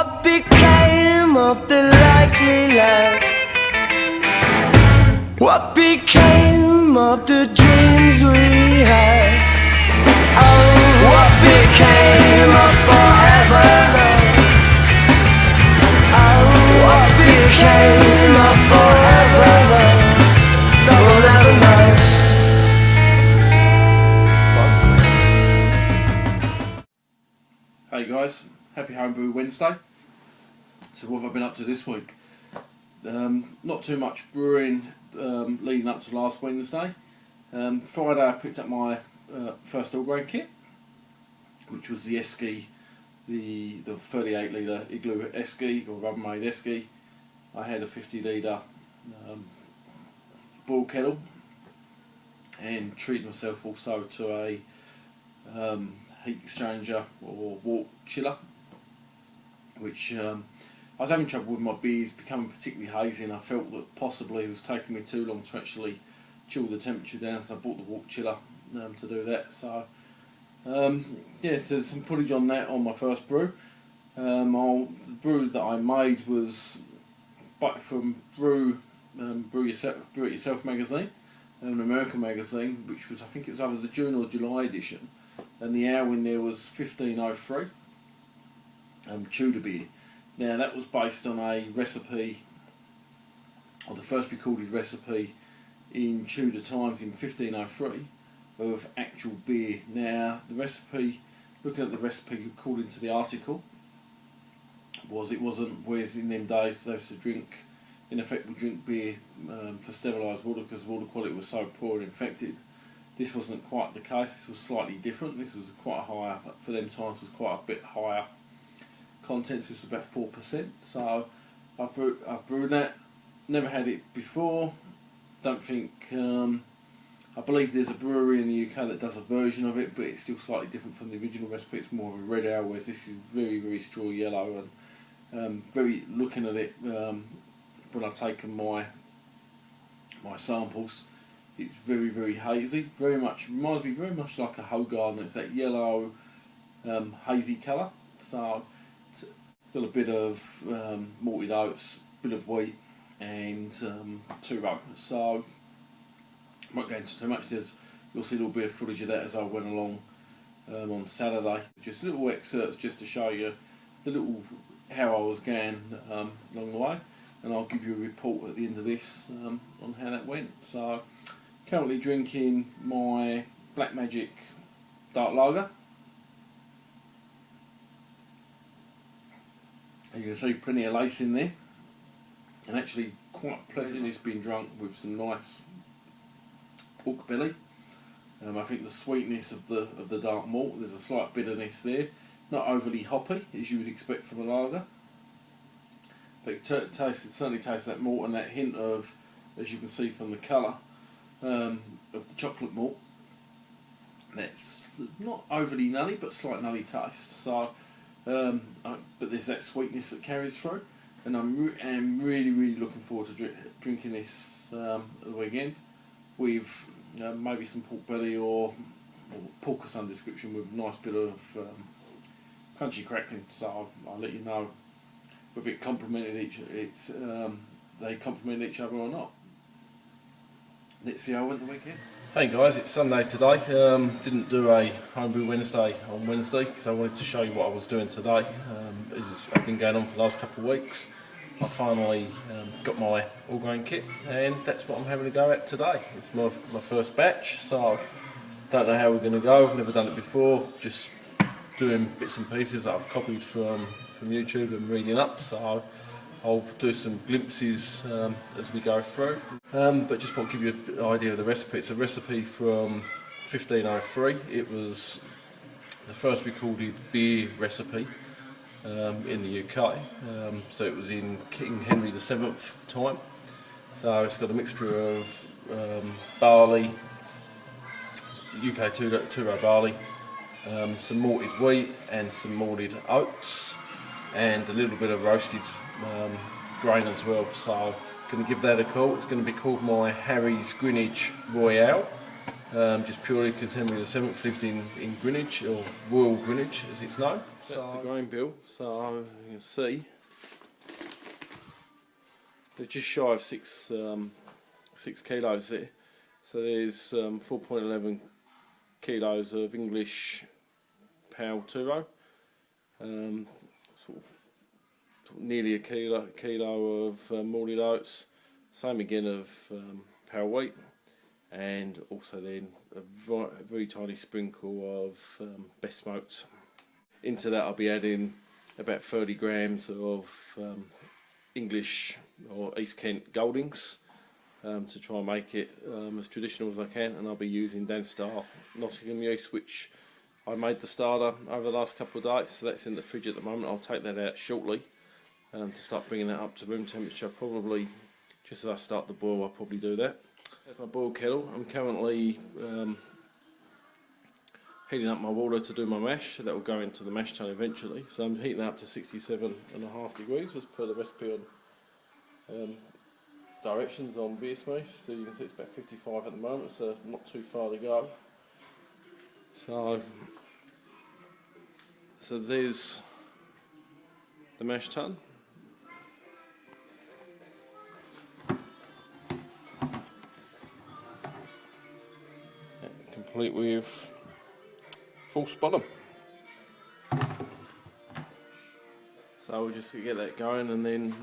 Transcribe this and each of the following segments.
What became of the likely lad? What became of the dreams we had? Oh, what became of forever love? Oh, what became of forever love? No one ever knows. Hey guys, happy Homebrew Wednesday. So what have I been up to this week? Not too much brewing leading up to last Wednesday. Friday I picked up my first all grain kit, which was the Esky, the 38 litre Igloo Esky, or Rubbermaid Esky. I had a 50 litre boil kettle and treated myself also to a heat exchanger or wort chiller, which I was having trouble with my beers becoming particularly hazy, and I felt that possibly it was taking me too long to actually chill the temperature down, so I bought the wort chiller to do that. So yeah, so there's some footage on that on my first brew. The brew that I made was back from Brew, Brew It Yourself magazine, an American magazine, which was, I think it was either the June or July edition, and the hour in there was 1503 Tudor beer. Now that was based on a recipe, or the first recorded recipe in Tudor times in 1503 of actual beer. Now the recipe, looking at the recipe according to the article, it wasn't, whereas in them days they used to drink, in effect would drink beer for sterilised water because water quality was so poor and infected. This wasn't quite the case. This was slightly different. This was quite a higher, for them times was quite a bit higher contents. This was about 4%. So I've brewed that. Never had it before. Don't think, I believe there's a brewery in the UK that does a version of it, but it's still slightly different from the original recipe. It's more of a red ale, whereas this is very, very straw yellow, and very, looking at it, when I've taken my samples, it's very, very hazy. Very much reminds me very much like a Hoegaarden. It's that yellow, hazy colour. So it's got a bit of malted oats, bit of wheat, and two-row. So I won't go into too much. You'll see a little bit of footage of that as I went along on Saturday. Just little excerpts just to show you the little how I was going along the way, and I'll give you a report at the end of this on how that went. So currently drinking my Black Magic Dark Lager. You can see plenty of lace in there, and actually quite pleasant. It's been drunk with some nice pork belly. I think the sweetness of the dark malt, there's a slight bitterness there, not overly hoppy as you would expect from a lager, but it certainly tastes that malt and that hint of, as you can see from the colour, of the chocolate malt. That's not overly nutty, but slight nutty taste. So, but there's that sweetness that carries through, and I'm really, really looking forward to drinking this at the weekend with maybe some pork belly or pork of some description with a nice bit of crunchy crackling. So I'll let you know whether it complemented they complemented each other or not. Let's see how I went the weekend. Hey guys, it's Sunday today. Didn't do a Homebrew Wednesday on Wednesday because I wanted to show you what I was doing today. As I've been going on for the last couple of weeks, I finally got my all grain kit, and that's what I'm having a go at today. It's my first batch, so don't know how we're going to go. I've never done it before, just doing bits and pieces that I've copied from YouTube and reading up, so I'll do some glimpses as we go through. But just thought I'd give you an idea of the recipe. It's a recipe from 1503. It was the first recorded beer recipe in the UK. So it was in King Henry VII time. So it's got a mixture of barley, UK two-row barley, some malted wheat and some malted oats, and a little bit of roasted grain as well. So going to give that a call. It's going to be called my Harry's Greenwich Royale. just purely because Henry VII lived in Greenwich, or Royal Greenwich as it's known. So that's the grain bill, so you can see they're just shy of 6 kilos there. So there's 4.11 kilos of English Pale Turo, sort of nearly a kilo of malted oats, same again of Pale Wheat, and also then a very tiny sprinkle of best smoked. Into that I'll be adding about 30 grams of English or East Kent Goldings to try and make it as traditional as I can, and I'll be using Dan Star Nottingham yeast, which I made the starter over the last couple of days, so that's in the fridge at the moment. I'll take that out shortly to start bringing that up to room temperature. Probably just as I start the boil, I'll probably do that. That's my boil kettle. I'm currently heating up my water to do my mash. That will go into the mash tun eventually. So I'm heating that up to 67.5 degrees as per the recipe on directions on beer smash. So you can see it's about 55 at the moment, so not too far to go. So there's the mash tun. Complete with false bottom. So we'll just get that going, and then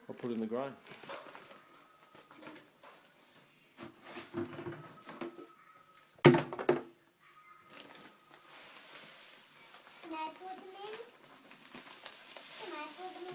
I'll put in the grain.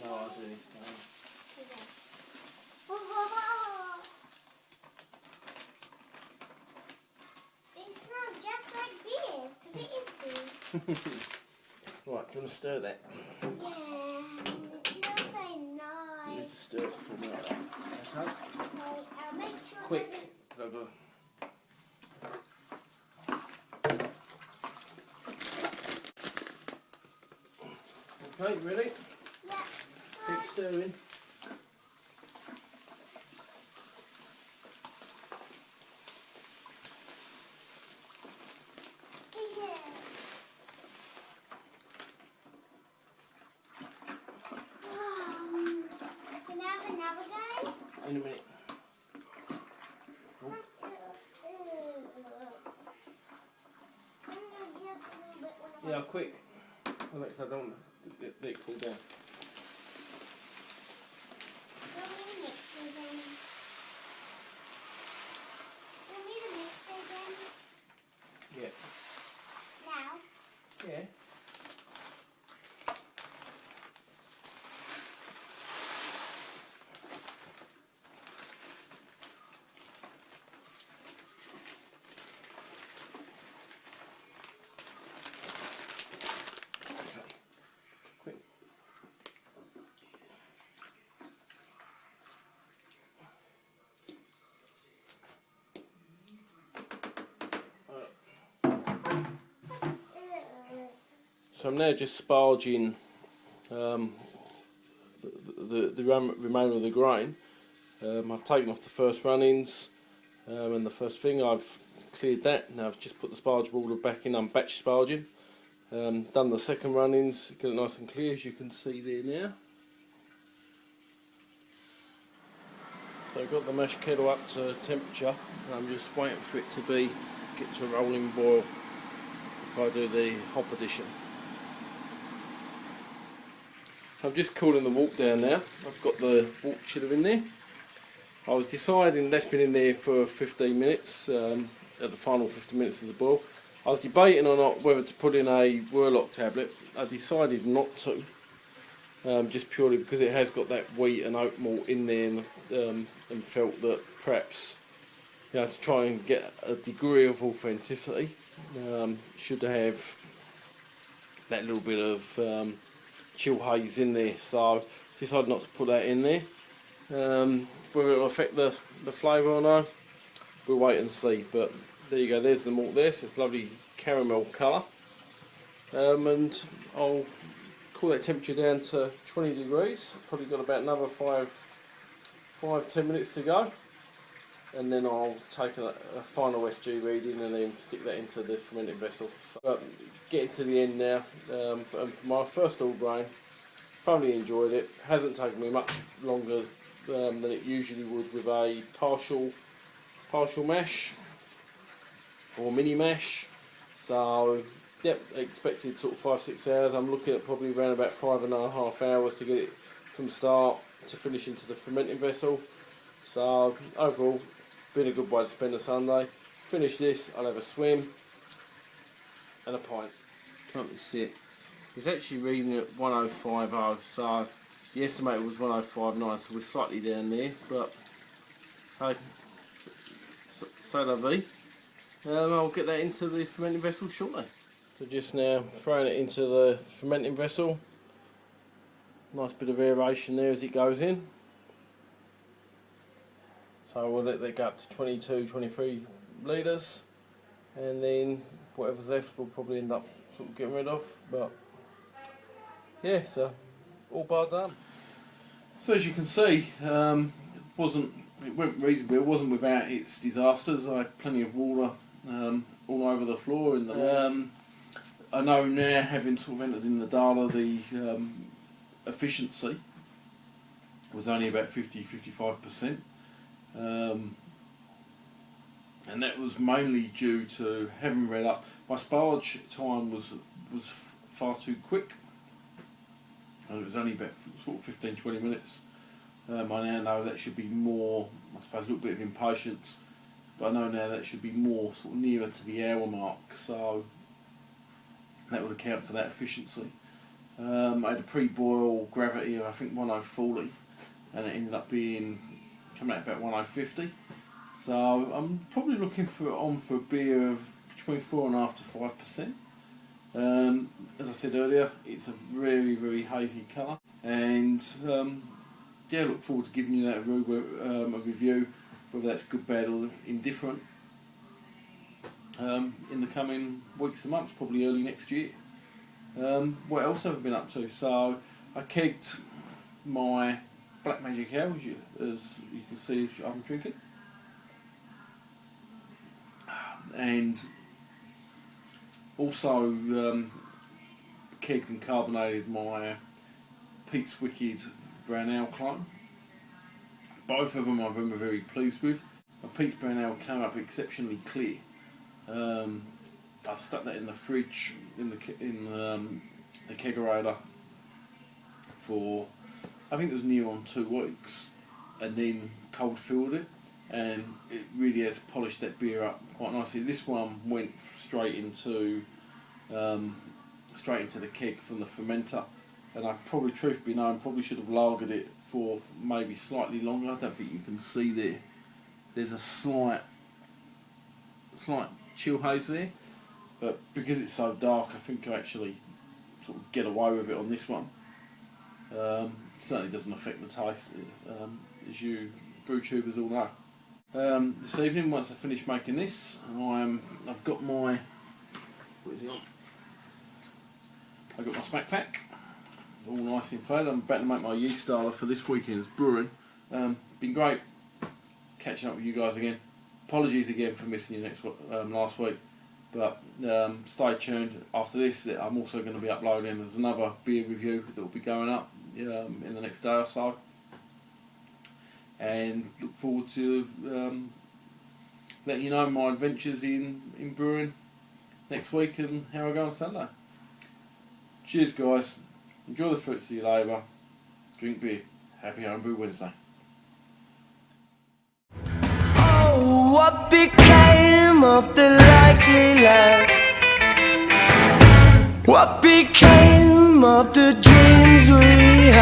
No, I'll do this now. It smells just like beer, because it is beer. Right, do you want to stir that? Yeah, it smells so nice. You need to stir it for me like that. Okay? Okay, I'll make sure Quick, there's 'cause I've got Okay, ready? Yeah. Keep stirring. Can I have another go? In a minute. Yeah, quick. Alex, I don't want to let it cool down. Yeah. Now? Yeah. Quick. So I'm now just sparging the remainder of the grain. I've taken off the first runnings and the first thing. I've cleared that. Now I've just put the sparge water back in. I'm batch sparging. Done the second runnings, get it nice and clear as you can see there now. So I've got the mash kettle up to temperature, and I'm just waiting for it to get to a rolling boil before I do the hop addition. I'm just cooling the wort down now. I've got the wort chiller in there. I was deciding, that's been in there for 15 minutes, at the final 15 minutes of the boil. I was debating or not whether to put in a Werlock tablet. I decided not to, just purely because it has got that wheat and oat malt in there, and felt that perhaps, to try and get a degree of authenticity, should have that little bit of chill haze in there. So decided not to put that in there. Whether it will affect the flavour or no, we'll wait and see. But there you go, there's the malt there, so it's lovely caramel colour. And I'll cool that temperature down to 20 degrees. Probably got about another 5-10 minutes to go. and then I'll take a final SG reading and then stick that into the fermenting vessel. So, getting to the end now, and for my first all grain, thoroughly enjoyed it. Hasn't taken me much longer than it usually would with a partial mash or mini mash. So yep, expected sort of 5-6 hours. I'm looking at probably around about 5.5 hours to get it from start to finish into the fermenting vessel. So overall, been a good way to spend a Sunday. Finish this, I'll have a swim and a pint. Can't really see it. It's actually reading at 1050, so the estimator was 1059, so we're slightly down there, but hey, so lovely. I'll get that into the fermenting vessel shortly. So just now throwing it into the fermenting vessel. Nice bit of aeration there as it goes in. So we'll let that go up to 22-23 litres, and then whatever's left we'll probably end up sort of getting rid of, but yeah, so all bar done. So as you can see, it went reasonably. It wasn't without its disasters. I had plenty of water all over the floor. I know now, having sort of entered in the data, the efficiency was only about 50-55%, and that was mainly due to having read up. My sparge time was far too quick. It was only about sort of 15-20 minutes. I now know that should be more, I suppose, a little bit of impatience, but I know now that should be more sort of nearer to the hour mark, so that would account for that efficiency. I had a pre-boil gravity of I think 1040, and it ended up coming out about 1050. So I'm probably looking for a beer of between 4.5 to 5%. As I said earlier, it's a very, very hazy colour, and yeah, look forward to giving you that review, whether that's good, bad or indifferent, in the coming weeks and months, probably early next year. What else have I been up to? So I kegged my Black Magic Ale, as you can see I'm drinking, and also kegged and carbonated my Pete's Wicked Brown Ale clone. Both of them I've been very pleased with. My Pete's Brown Ale came up exceptionally clear. I stuck that in the fridge in the kegerator for I think it was near on 2 weeks, and then cold filled it, and it really has polished that beer up quite nicely. This one went straight into the keg from the fermenter, and I probably, truth be known, probably should have lagered it for maybe slightly longer. I don't think you can see there. There's a slight chill haze there, but because it's so dark, I think I actually sort of get away with it on this one. Certainly doesn't affect the taste, as you brew tubers all know. This evening, once I finish making this, I've got my, what is it on? I've got my smack pack, all nice and faded. I'm about to make my yeast starter for this weekend's brewing. Been great catching up with you guys again. Apologies again for missing you last week, but stay tuned. After this, I'm also going to be uploading. There's another beer review that will be going up in the next day or so, and look forward to letting you know my adventures in brewing next week and how I go on Sunday. Cheers guys, enjoy the fruits of your labour, drink beer, happy Homebrew Wednesday. Oh, what became of the likely lad? What became of the dreams we had?